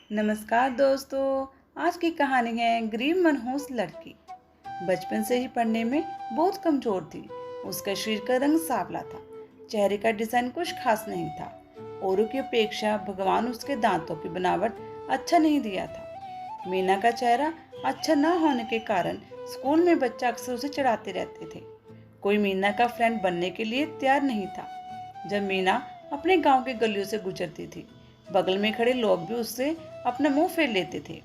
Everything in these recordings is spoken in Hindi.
नमस्कार दोस्तों। आज की कहानी है गरीब मनहूस लड़की। बचपन से ही पढ़ने में बहुत कमजोर थी। उसका शरीर का रंग सांवला था। चेहरे का डिजाइन कुछ खास नहीं था। औरों की अपेक्षा भगवान उसके दांतों की बनावट अच्छा नहीं दिया था। मीना का चेहरा अच्छा ना होने के कारण स्कूल में बच्चे अक्सर उसे चिढ़ाते रहते थे। कोई मीना का फ्रेंड बनने के लिए तैयार नहीं था। जब मीना अपने गांव के गलियों से गुजरती थी, बगल में खड़े लोग भी उससे अपना मुंह फेर लेते थे।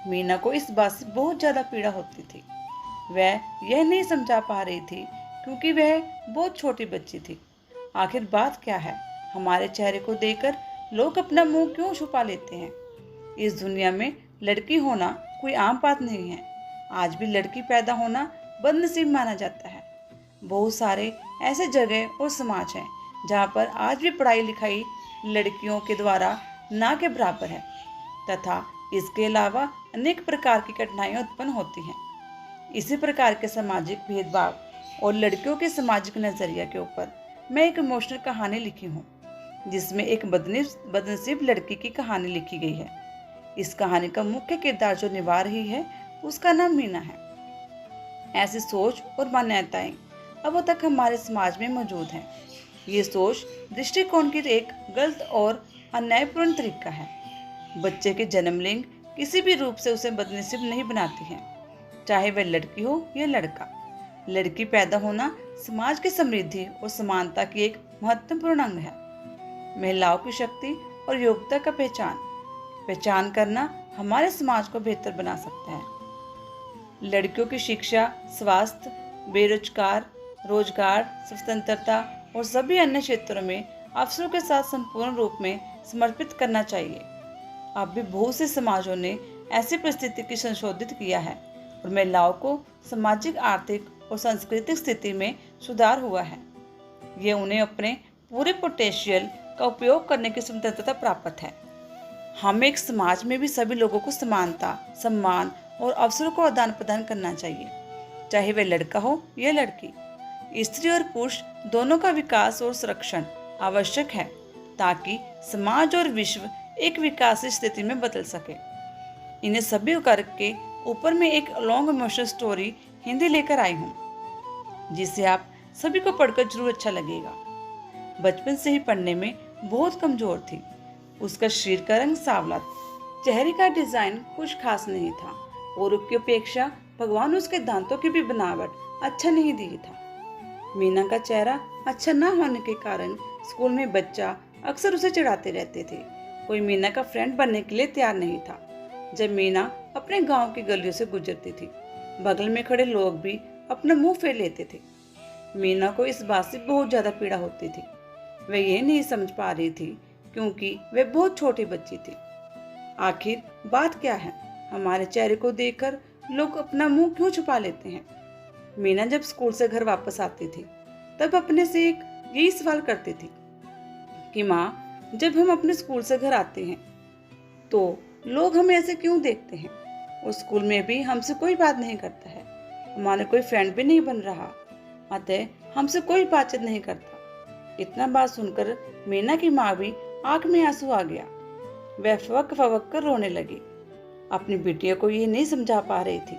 मीना को इस बात से बहुत ज्यादा पीड़ा होती थी। वह यह नहीं समझा पा रही थी क्योंकि वह बहुत छोटी बच्ची थी। आखिर बात क्या है? हमारे चेहरे को देखकर लोग अपना मुंह क्यों छुपा लेते हैं? इस दुनिया में लड़की होना कोई आम बात नहीं है। आज भी लड़की पैदा होना बदनसीब माना जाता है। बहुत सारे ऐसे जगह और समाज हैं जहाँ पर आज भी पढ़ाई लिखाई लड़कियों के द्वारा ना के बराबर है, तथा इसके अलावा अनेक प्रकार की कठिनाइयाँ उत्पन्न होती हैं। इसी प्रकार के सामाजिक भेदभाव और लड़कियों के सामाजिक नजरिया के ऊपर मैं एक इमोशनल कहानी लिखी हूँ, जिसमें एक बदनसीब लड़की की कहानी लिखी गई है। इस कहानी का मुख्य किरदार जो निभा रही है, उसका नाम मीना है। ऐसी सोच और मान्यताएं अब तक हमारे समाज में मौजूद हैं। ये सोच दृष्टिकोण की एक गलत और अन्यायपूर्ण तरीका है। बच्चे के जन्म लिंग किसी भी रूप से उसे बदनसीब नहीं बनाती है, चाहे वह लड़की हो या लड़का। लड़की पैदा होना समाज की समृद्धि और समानता की एक महत्वपूर्ण अंग है। महिलाओं की शक्ति और योग्यता का पहचान करना हमारे समाज को बेहतर बना सकता है। लड़कियों की शिक्षा, स्वास्थ्य, रोजगार, स्वतंत्रता और सभी अन्य क्षेत्रों में अवसरों के साथ संपूर्ण रूप में समर्पित करना चाहिए। अब भी बहुत से समाजों ने ऐसी परिस्थिति की संशोधित किया है और महिलाओं को सामाजिक, आर्थिक और सांस्कृतिक स्थिति में सुधार हुआ है। ये उन्हें अपने पूरे पोटेंशियल का उपयोग करने की स्वतंत्रता प्राप्त है। हम एक समाज में भी सभी लोगों को समानता, सम्मान और अवसरों को आदान प्रदान करना चाहिए, चाहे वह लड़का हो या लड़की। स्त्री और पुरुष दोनों का विकास और संरक्षण आवश्यक है, ताकि समाज और विश्व एक विकासशील स्थिति में बदल सके। इन्हें सभी करके ऊपर में एक लॉन्ग इमोशनल स्टोरी हिंदी लेकर आई हूँ, जिसे आप सभी को पढ़कर जरूर अच्छा लगेगा। बचपन से ही पढ़ने में बहुत कमजोर थी। उसका शरीर का रंग सांवला, चेहरे का डिजाइन कुछ खास नहीं था और उसकी अपेक्षा भगवान उसके दांतों की भी बनावट अच्छा नहीं दी था। मीना का चेहरा अच्छा ना होने के कारण स्कूल में बच्चा अक्सर उसे चिढ़ाते रहते थे। कोई मीना का फ्रेंड बनने के लिए तैयार नहीं था। जब मीना अपने गांव की गलियों से गुजरती थी, बगल में खड़े लोग भी अपना मुंह फेर लेते थे। मीना को इस बात से बहुत ज्यादा पीड़ा होती थी। वह ये नहीं समझ पा रही थी क्योंकि वह बहुत छोटी बच्ची थी। आखिर बात क्या है? हमारे चेहरे को देखकर लोग अपना मुंह क्यों छुपा लेते हैं? मीना जब स्कूल से घर वापस आती थी, तब अपने से एक यही सवाल करती थी कि माँ, जब हम अपने स्कूल से घर आते हैं तो लोग हमें ऐसे क्यों देखते हैं? और स्कूल में भी हमसे कोई बात नहीं करता है। हमारा कोई फ्रेंड भी नहीं बन रहा, अतः हमसे कोई बातचीत नहीं करता। इतना बात सुनकर मीना की माँ भी आंख में आंसू आ गया। वह फवक फवक कर रोने लगी। अपनी बिटिया को ये नहीं समझा पा रही थी,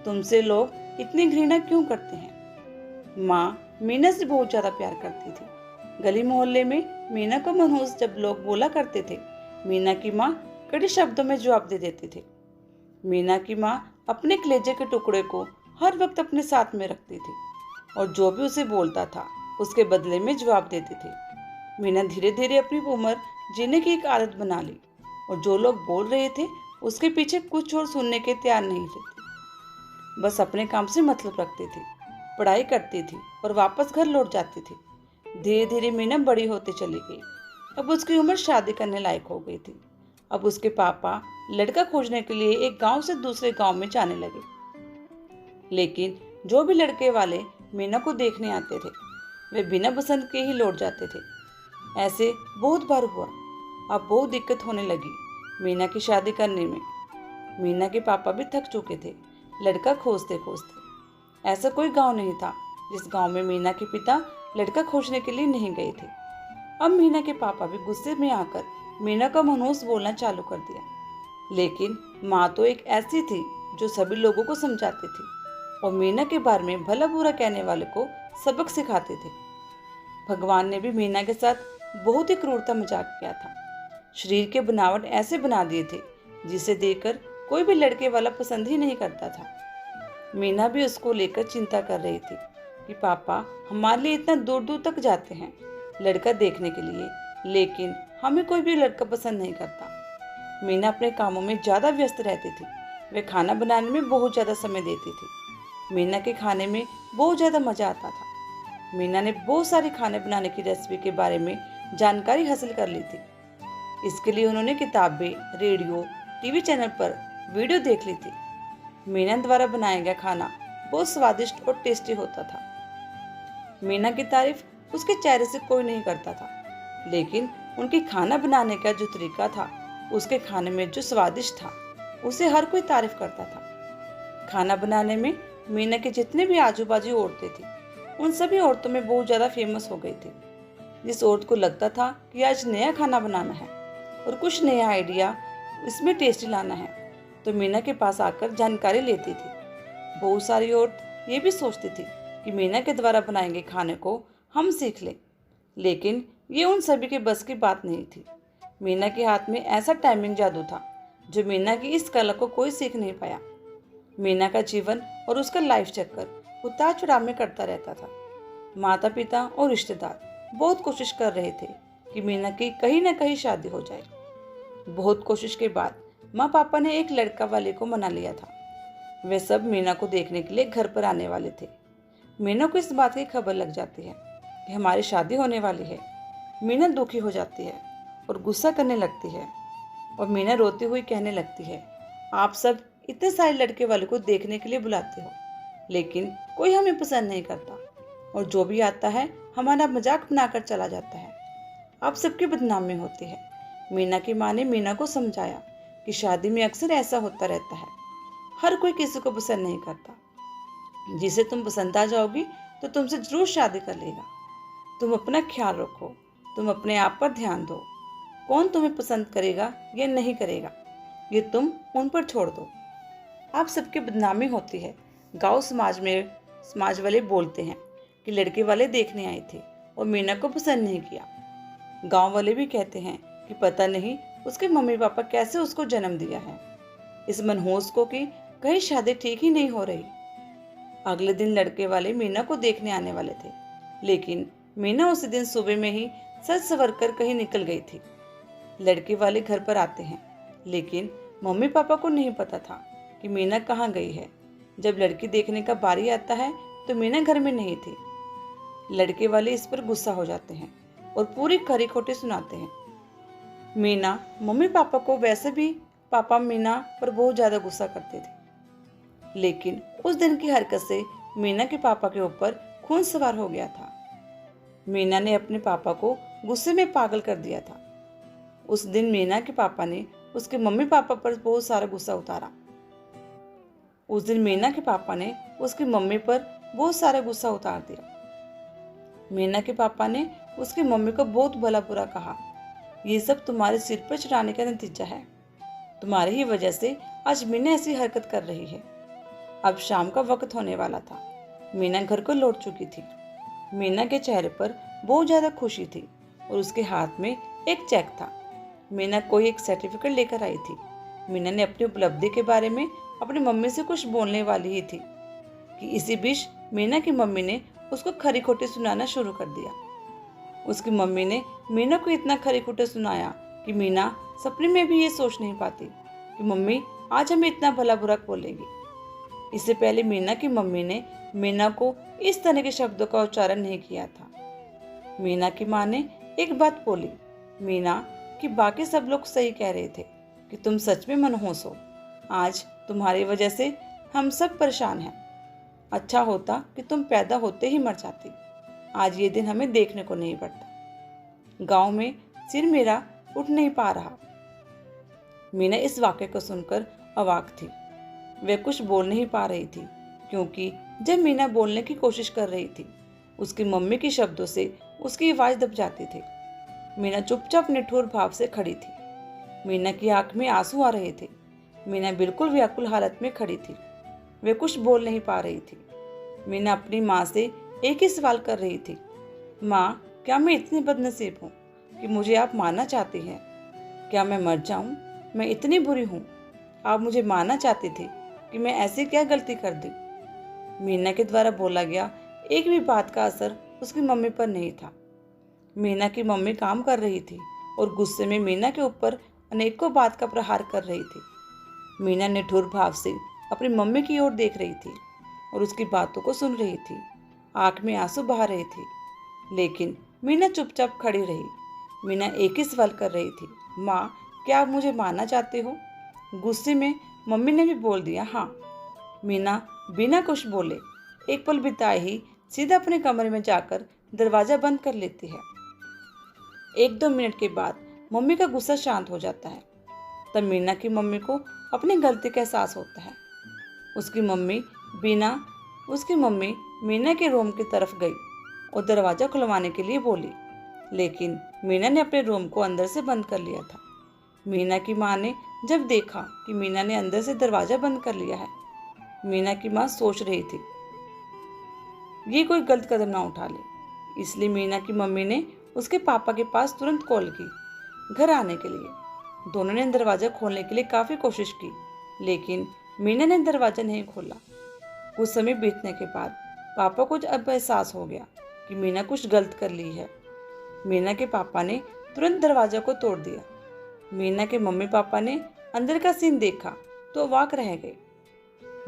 तुमसे लोग इतनी घृणा क्यों करते हैं? माँ मीना से बहुत ज्यादा प्यार करती थी। गली मोहल्ले में मीना को मनहूस जब लोग बोला करते थे, मीना की माँ कड़े शब्दों में जवाब दे देते थे। मीना की माँ अपने कलेजे के टुकड़े को हर वक्त अपने साथ में रखती थी और जो भी उसे बोलता था उसके बदले में जवाब देती थी। मीना धीरे धीरे अपनी उम्र जीने की एक आदत बना ली और जो लोग बोल रहे थे उसके पीछे कुछ और सुनने के तैयार नहीं थे। बस अपने काम से मतलब रखती थी, पढ़ाई करती थी और वापस घर लौट जाती थी। धीरे धीरे मीना बड़ी होती चली गई। अब उसकी उम्र शादी करने लायक हो गई थी। अब उसके पापा लड़का खोजने के लिए एक गांव से दूसरे गांव में जाने लगे। लेकिन जो भी लड़के वाले मीना को देखने आते थे, वे बिना पसंद के ही लौट जाते थे। ऐसे बहुत बार हुआ। अब बहुत दिक्कत होने लगी मीना की शादी करने में। मीना के पापा भी थक चुके थे लड़का खोजते खोजते। ऐसा कोई गांव नहीं था जिस गांव में मीना के पिता लड़का खोजने के लिए नहीं गए थे। अब मीना के पापा भी गुस्से में आकर मीना का मनहूस बोलना चालू कर दिया। लेकिन माँ तो एक ऐसी थी जो सभी लोगों को समझाती थी और मीना के बारे में भला बुरा कहने वाले को सबक सिखाती थी। भगवान ने भी मीना के साथ बहुत ही क्रूरता मजाक किया था। शरीर के बनावट ऐसे बना दिए थे जिसे देखकर कोई भी लड़के वाला पसंद ही नहीं करता था। मीना भी उसको लेकर चिंता कर रही थी कि पापा हमारे लिए इतना दूर दूर तक जाते हैं लड़का देखने के लिए, लेकिन हमें कोई भी लड़का पसंद नहीं करता। मीना अपने कामों में ज़्यादा व्यस्त रहती थी। वे खाना बनाने में बहुत ज़्यादा समय देती थी। मीना के खाने में बहुत ज़्यादा मज़ा आता था। मीना ने बहुत सारी खाने बनाने की रेसिपी के बारे में जानकारी हासिल कर ली थी। इसके लिए उन्होंने किताबें, रेडियो, टीवी चैनल पर वीडियो देख ली थी। मीना द्वारा बनाया गया खाना बहुत स्वादिष्ट और टेस्टी होता था। मीना की तारीफ उसके चेहरे से कोई नहीं करता था, लेकिन उनकी खाना बनाने का जो तरीका था, उसके खाने में जो स्वादिष्ट था, उसे हर कोई तारीफ करता था। खाना बनाने में मीना के जितने भी आजू बाजू औरतें थी, उन सभी औरतों में बहुत ज़्यादा फेमस हो गई थी। जिस औरत को लगता था कि आज नया खाना बनाना है और कुछ नया आइडिया इसमें टेस्टी लाना है, तो मीना के पास आकर जानकारी लेती थी। बहुत सारी औरत ये भी सोचती थी कि मीना के द्वारा बनाए गए खाने को हम सीख लें, लेकिन ये उन सभी के बस की बात नहीं थी। मीना के हाथ में ऐसा टाइमिंग जादू था जो मीना की इस कला को कोई सीख नहीं पाया। मीना का जीवन और उसका लाइफ चक्कर उतार चढ़ाव में करता रहता था। माता पिता और रिश्तेदार बहुत कोशिश कर रहे थे कि मीना की कहीं ना कहीं शादी हो जाए। बहुत कोशिश के बाद माँ पापा ने एक लड़का वाले को मना लिया था। वे सब मीना को देखने के लिए घर पर आने वाले थे। मीना को इस बात की खबर लग जाती है कि हमारी शादी होने वाली है। मीना दुखी हो जाती है और गुस्सा करने लगती है और मीना रोती हुई कहने लगती है, आप सब इतने सारे लड़के वाले को देखने के लिए बुलाते हो, लेकिन कोई हमें पसंद नहीं करता और जो भी आता है हमारा मजाक बनाकर चला जाता है। आप सबकी बदनामी होती है। मीना की माँ ने मीना को समझाया कि शादी में अक्सर ऐसा होता रहता है, हर कोई किसी को पसंद नहीं करता। जिसे तुम पसंद आ जाओगी तो तुमसे जरूर शादी कर लेगा। तुम अपना ख्याल रखो, तुम अपने आप पर ध्यान दो। कौन तुम्हें पसंद करेगा या नहीं करेगा, ये तुम उन पर छोड़ दो। आप सबकी बदनामी होती है। गांव समाज वाले बोलते हैं कि लड़के वाले देखने आए थे और मीना को पसंद नहीं किया। गांव वाले भी कहते हैं कि पता नहीं उसके मम्मी पापा कैसे उसको जन्म दिया है। इस मनहूस को कि कहीं शादी ठीक ही नहीं हो रही। अगले दिन लड़के वाले मीना को देखने आने वाले थे, लेकिन मीना उसी दिन सुबह में ही सज संवर कर कहीं निकल गई थी। लड़के वाले घर पर आते हैं, लेकिन मम्मी पापा को नहीं पता था कि मीना कहाँ गई है। जब लड़की देखने का बारी आता है तो मीना घर में नहीं थी। लड़के वाले इस पर गुस्सा हो जाते हैं और पूरी खरी खोटी सुनाते हैं। मीना मम्मी पापा को वैसे भी पापा मीना पर बहुत ज़्यादा गुस्सा करते थे, लेकिन उस दिन की हरकत से मीना के पापा के ऊपर खून सवार हो गया था। मीना ने अपने पापा को गुस्से में पागल कर दिया था। उस दिन मीना के पापा ने उसके मम्मी पापा पर बहुत सारा गुस्सा उतारा। उस दिन मीना के पापा ने उसकी मम्मी पर बहुत सारा गुस्सा उतार दिया। मीना के पापा ने उसकी मम्मी को बहुत भला बुरा कहा, ये सब तुम्हारे सिर पर चढ़ाने का नतीजा है। तुम्हारी ही वजह से आज मीना ऐसी हरकत कर रही है। अब शाम का वक्त होने वाला था। मीना घर को लौट चुकी थी। मीना के चेहरे पर बहुत ज़्यादा खुशी थी और उसके हाथ में एक चेक था। मीना कोई एक सर्टिफिकेट लेकर आई थी। मीना ने अपनी उपलब्धि के बारे में अपनी मम्मी से कुछ बोलने वाली ही थी कि इसी बीच मीना की मम्मी ने उसको खरी खोटी सुनाना शुरू कर दिया। उसकी मम्मी ने मीना को इतना खरी खोटे सुनाया कि मीना सपने में भी ये सोच नहीं पाती कि मम्मी आज हमें इतना भला बुरा बोलेगी। इससे पहले मीना की मम्मी ने मीना को इस तरह के शब्दों का उच्चारण नहीं किया था। मीना की माँ ने एक बात बोली, मीना कि बाकी सब लोग सही कह रहे थे कि तुम सच में मनहूस हो। आज तुम्हारी वजह से हम सब परेशान हैं। अच्छा होता कि तुम पैदा होते ही मर जाती। आज ये दिन हमें देखने को नहीं पड़ता। गांव में सिर मेरा उठ नहीं पा रहा। मीना इस वाक़े को सुनकर अवाक थी। वह कुछ बोल नहीं पा रही थी, क्योंकि जब मीना बोलने की कोशिश कर रही थी, उसकी मम्मी के शब्दों से उसकी आवाज़ दब जाती थी। मीना चुपचाप निठुर भाव से खड़ी थी। मीना की आंख में आंसू आ रहे थे मीना बिल्कुल व्याकुल हालत में खड़ी थी। वे कुछ बोल नहीं पा रही थी। मीना अपनी माँ से एक ही सवाल कर रही थी, माँ, क्या मैं इतनी बदनसीब हूँ कि मुझे आप मारना चाहती हैं? क्या मैं मर जाऊँ? मैं इतनी बुरी हूँ? आप मुझे मारना चाहती थी कि मैं ऐसी क्या गलती कर दी? मीना के द्वारा बोला गया एक भी बात का असर उसकी मम्मी पर नहीं था। मीना की मम्मी काम कर रही थी और गुस्से में मीना के ऊपर अनेकों बात का प्रहार कर रही थी। मीना निठुर भाव से अपनी मम्मी की ओर देख रही थी और उसकी बातों को सुन रही थी। आंख में आंसू बहा रहे थे, लेकिन मीना चुपचाप खड़ी रही। मीना एक ही सवाल कर रही थी, माँ, क्या आप मुझे मारना चाहते हो? गुस्से में मम्मी ने भी बोल दिया, हाँ। मीना बिना कुछ बोले एक पल बिताए ही सीधा अपने कमरे में जाकर दरवाज़ा बंद कर लेती है। 1-2 मिनट के बाद मम्मी का गुस्सा शांत हो जाता है। तब मीना की मम्मी को अपनी गलती का एहसास होता है। उसकी मम्मी मीना के रूम की तरफ गई और दरवाज़ा खुलवाने के लिए बोली, लेकिन मीना ने अपने रूम को अंदर से बंद कर लिया था। मीना की माँ ने जब देखा कि मीना ने अंदर से दरवाज़ा बंद कर लिया है, मीना की माँ सोच रही थी ये कोई गलत कदम ना उठा ले। इसलिए मीना की मम्मी ने उसके पापा के पास तुरंत कॉल की घर आने के लिए। दोनों ने दरवाज़ा खोलने के लिए काफ़ी कोशिश की, लेकिन मीना ने दरवाज़ा नहीं खोला। कुछ समय बीतने के बाद पापा को अब एहसास हो गया कि मीना कुछ गलत कर ली है। मीना के पापा ने तुरंत दरवाज़ा को तोड़ दिया। मीना के मम्मी पापा ने अंदर का सीन देखा तो अवाक रह गए।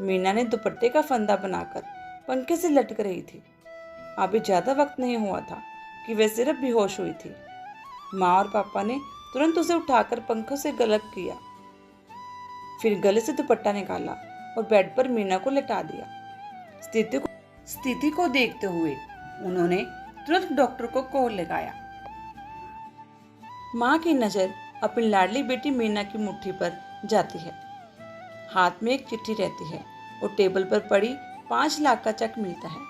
मीना ने दुपट्टे का फंदा बनाकर पंखे से लटक रही थी। अभी ज़्यादा वक्त नहीं हुआ था कि वह सिर्फ बेहोश हुई थी। माँ और पापा ने तुरंत उसे उठाकर पंखों से अलग किया, फिर गले से दुपट्टा निकाला और बेड पर मीना को लेटा दिया। स्थिति को देखते हुए उन्होंने तुरंत डॉक्टर को कॉल लगाया। माँ की नज़र अपनी लाडली बेटी मीना की मुट्ठी पर जाती है। हाथ में एक चिट्ठी रहती है और टेबल पर पड़ी 5 लाख का चेक मिलता है,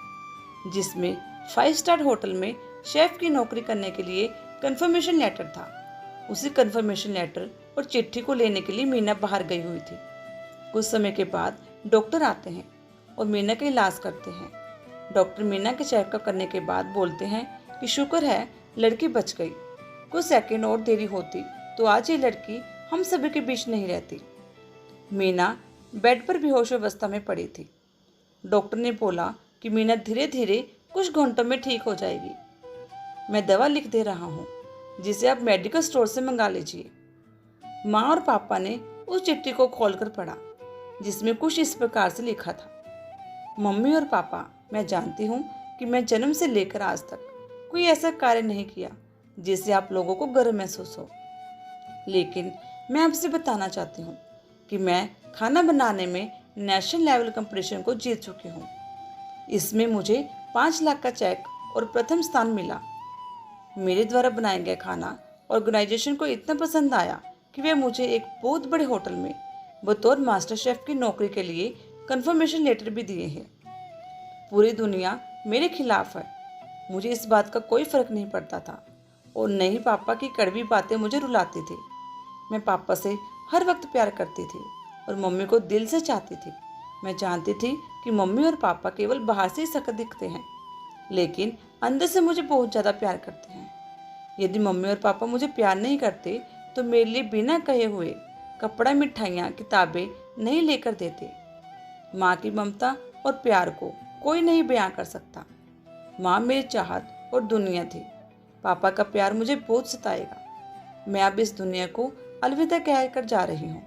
जिसमें 5 स्टार होटल में शेफ की नौकरी करने के लिए कंफर्मेशन लेटर था। उसी कंफर्मेशन लेटर और चिट्ठी को लेने के लिए मीना बाहर गई हुई थी। कुछ समय के बाद डॉक्टर आते हैं और मीना का इलाज करते हैं। डॉक्टर मीना के चेकअप करने के बाद बोलते हैं कि शुक्र है लड़की बच गई। कुछ सेकंड और देरी होती तो आज ये लड़की हम सभी के बीच नहीं रहती। मीना बेड पर बेहोश अवस्था में पड़ी थी। डॉक्टर ने बोला कि मीना धीरे धीरे कुछ घंटों में ठीक हो जाएगी। मैं दवा लिख दे रहा हूँ, जिसे आप मेडिकल स्टोर से मंगा लीजिए। माँ और पापा ने उस चिट्ठी को खोलकर पढ़ा, जिसमें कुछ इस प्रकार से लिखा था, मम्मी और पापा, मैं जानती हूँ कि मैं जन्म से लेकर आज तक कोई ऐसा कार्य नहीं किया जिससे आप लोगों को गर्व महसूस हो, लेकिन मैं आपसे बताना चाहती हूँ कि मैं खाना बनाने में नेशनल लेवल कंपटीशन को जीत चुकी हूँ। इसमें मुझे 5 लाख का चेक और प्रथम स्थान मिला। मेरे द्वारा बनाया गया खाना ऑर्गेनाइजेशन को इतना पसंद आया कि वे मुझे एक बहुत बड़े होटल में बतौर मास्टर शेफ की नौकरी के लिए कंफर्मेशन लेटर भी दिए हैं। पूरी दुनिया मेरे खिलाफ है, मुझे इस बात का कोई फर्क नहीं पड़ता था और न ही पापा की कड़वी बातें मुझे रुलाती थी। मैं पापा से हर वक्त प्यार करती थी और मम्मी को दिल से चाहती थी। मैं जानती थी कि मम्मी और पापा केवल बाहर से ही सख्त दिखते हैं, लेकिन अंदर से मुझे बहुत ज़्यादा प्यार करते हैं। यदि मम्मी और पापा मुझे प्यार नहीं करते तो मेरे लिए बिना कहे हुए कपड़ा, मिठाइयाँ, किताबें नहीं लेकर देते। माँ की ममता और प्यार को कोई नहीं बयां कर सकता। माँ मेरी चाहत और दुनिया थी। पापा का प्यार मुझे बहुत सताएगा। मैं अब इस दुनिया को अलविदा कहकर जा रही हूँ।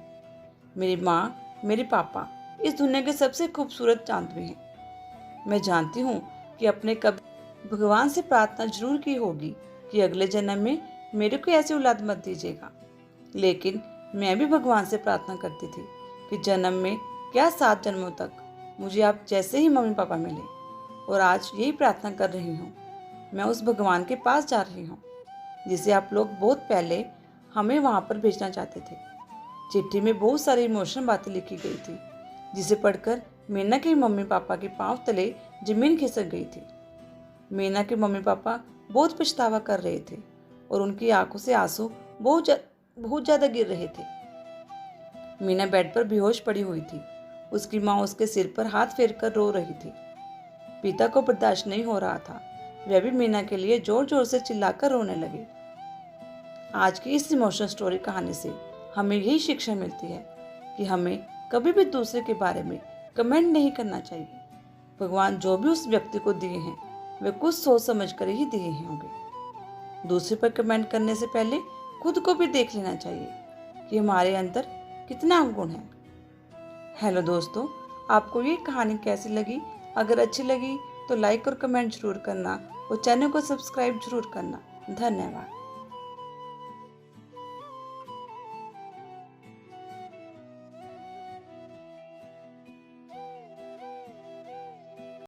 मेरी माँ, मेरे पापा इस दुनिया के सबसे खूबसूरत चांद में हैं। मैं जानती हूँ कि अपने कभी भगवान से प्रार्थना जरूर की होगी कि अगले जन्म में मेरे को ऐसी औलाद मत दीजिएगा, लेकिन मैं भी भगवान से प्रार्थना करती थी कि जन्म में क्या 7 जन्मों तक मुझे आप जैसे ही मम्मी पापा मिले, और आज यही प्रार्थना कर रही हूँ। मैं उस भगवान के पास जा रही हूँ जिसे आप लोग बहुत पहले हमें वहाँ पर भेजना चाहते थे। चिट्ठी में बहुत सारी इमोशनल बातें लिखी गई थी, जिसे पढ़कर मीना के मम्मी पापा के पांव तले जमीन खिसक गई थी। मीना के मम्मी पापा बहुत पछतावा कर रहे थे और उनकी आंखों से आंसू बहुत ज़्यादा गिर रहे थे। मीना बेड पर बेहोश पड़ी हुई थी। उसकी माँ उसके सिर पर हाथ फेरकर रो रही थी। पिता को बर्दाश्त नहीं हो रहा था। वह भी मीना के लिए जोर जोर से चिल्लाकर रोने लगे। आज की इस इमोशनल स्टोरी कहानी से हमें यही शिक्षा मिलती है कि हमें कभी भी दूसरे के बारे में कमेंट नहीं करना चाहिए। भगवान जो भी उस व्यक्ति को दिए हैं वे कुछ सोच समझ कर ही दिए होंगे। दूसरे पर कमेंट करने से पहले खुद को भी देख लेना चाहिए कि हमारे अंदर कितना गुण है। हेलो दोस्तों, आपको ये कहानी कैसी लगी? अगर अच्छी लगी तो लाइक और कमेंट जरूर करना और चैनल को सब्सक्राइब जरूर करना। धन्यवाद।